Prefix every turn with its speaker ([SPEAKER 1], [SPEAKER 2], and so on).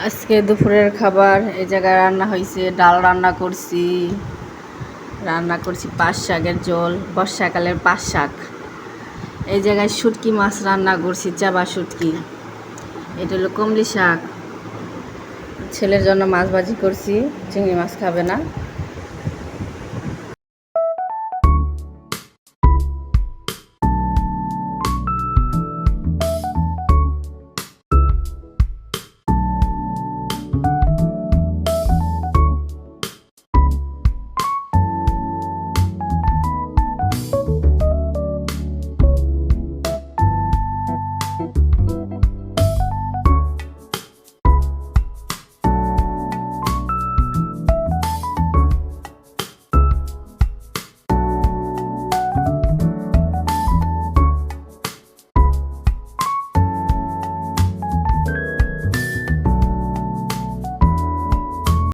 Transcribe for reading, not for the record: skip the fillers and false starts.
[SPEAKER 1] আজকে দুপুরের খাবার এই জায়গায় রান্না হয়েছে। ডাল রান্না করছি, পাঁচ শাকের ঝোল, বর্ষাকালের পাঁচ শাক। এই জায়গায় শুটকি মাছ রান্না করছি, চাবা শুটকি। এটা হলো কমলি শাক। ছেলের জন্য মাছ ভাজি করছি, চিংড়ি মাছ খাবে না।